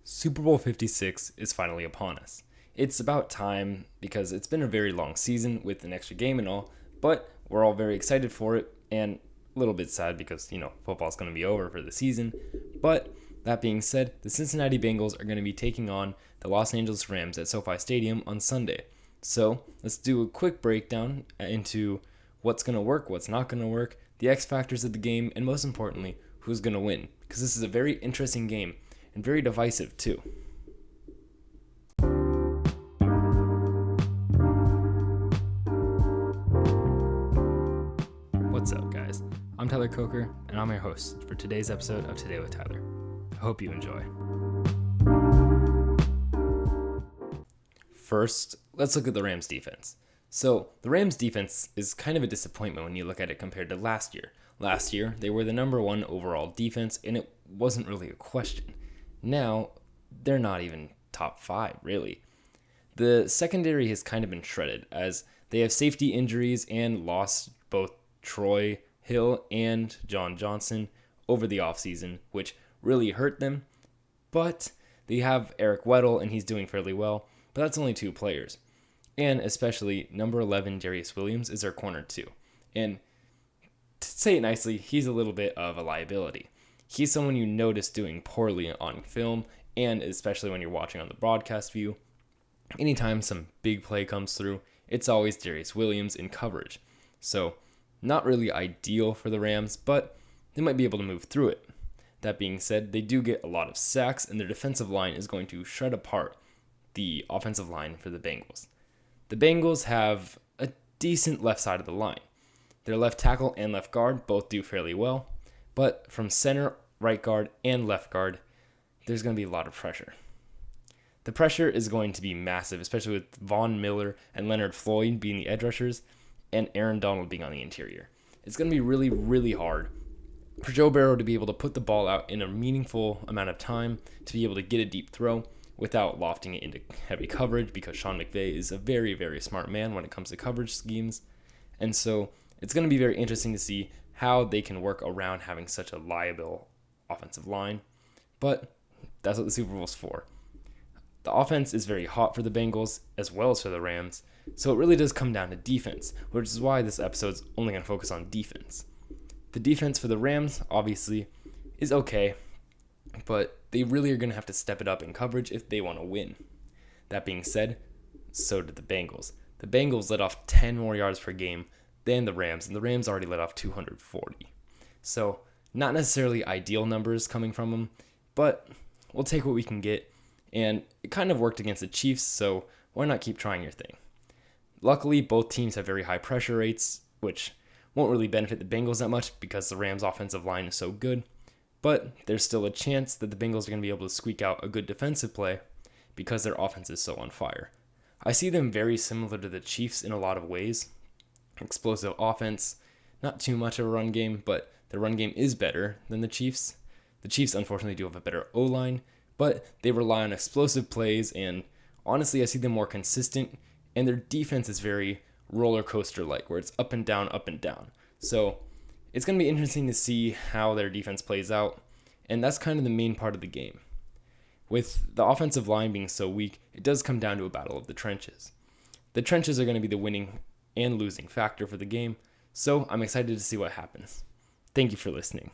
Super Bowl 56 is finally upon us. It's about time because it's been a very long season with an extra game and all, but we're all very excited for it and a little bit sad because, football's going to be over for the season. But that being said, the Cincinnati Bengals are going to be taking on the Los Angeles Rams at SoFi Stadium on Sunday. So let's do a quick breakdown into what's going to work, what's not going to work, the X factors of the game, and most importantly, who's going to win. Because this is a very interesting game and very divisive too. What's up, guys? I'm Tyler Coker, and I'm your host for today's episode of Today with Tyler. I hope you enjoy. First, let's look at the Rams defense. So, the Rams defense is kind of a disappointment when you look at it compared to last year. Last year, they were the number one overall defense, and it wasn't really a question. Now, they're not even top 5, really. The secondary has kind of been shredded, as they have safety injuries and lost both Troy Hill and John Johnson over the offseason, which really hurt them. But they have Eric Weddle, and he's doing fairly well, but that's only 2 players. And especially number 11, Darius Williams, is their corner too. And to say it nicely, he's a little bit of a liability. He's someone you notice doing poorly on film, and especially when you're watching on the broadcast view. Anytime some big play comes through, it's always Darius Williams in coverage. So, not really ideal for the Rams, but they might be able to move through it. That being said, they do get a lot of sacks, and their defensive line is going to shred apart the offensive line for the Bengals. The Bengals have a decent left side of the line. Their left tackle and left guard both do fairly well, but from center, right guard, and left guard, there's going to be a lot of pressure. The pressure is going to be massive, especially with Von Miller and Leonard Floyd being the edge rushers and Aaron Donald being on the interior. It's going to be really, really hard for Joe Burrow to be able to put the ball out in a meaningful amount of time to be able to get a deep throw without lofting it into heavy coverage, because Sean McVay is a very, very smart man when it comes to coverage schemes. And so it's going to be very interesting to see how they can work around having such a liable offensive line. But that's what the Super Bowl's for. The offense is very hot for the Bengals as well as for the Rams, so it really does come down to defense, which is why this episode's only going to focus on defense. The defense for the Rams, obviously, is okay, but they really are going to have to step it up in coverage if they want to win. That being said, so did the Bengals. The Bengals let off 10 more yards per game than the Rams, and the Rams already let off 240. So, not necessarily ideal numbers coming from them, but we'll take what we can get, and it kind of worked against the Chiefs, so why not keep trying your thing? Luckily, both teams have very high pressure rates, which won't really benefit the Bengals that much because the Rams' offensive line is so good, but there's still a chance that the Bengals are going to be able to squeak out a good defensive play because their offense is so on fire. I see them very similar to the Chiefs in a lot of ways. Explosive offense, not too much of a run game, but the run game is better than the Chiefs. The Chiefs, unfortunately, do have a better O-line, but they rely on explosive plays, and honestly, I see them more consistent, and their defense is very roller coaster-like, where it's up and down, up and down. So it's going to be interesting to see how their defense plays out, and that's kind of the main part of the game. With the offensive line being so weak, it does come down to a battle of the trenches. The trenches are going to be the winning and losing factor for the game, so I'm excited to see what happens. Thank you for listening.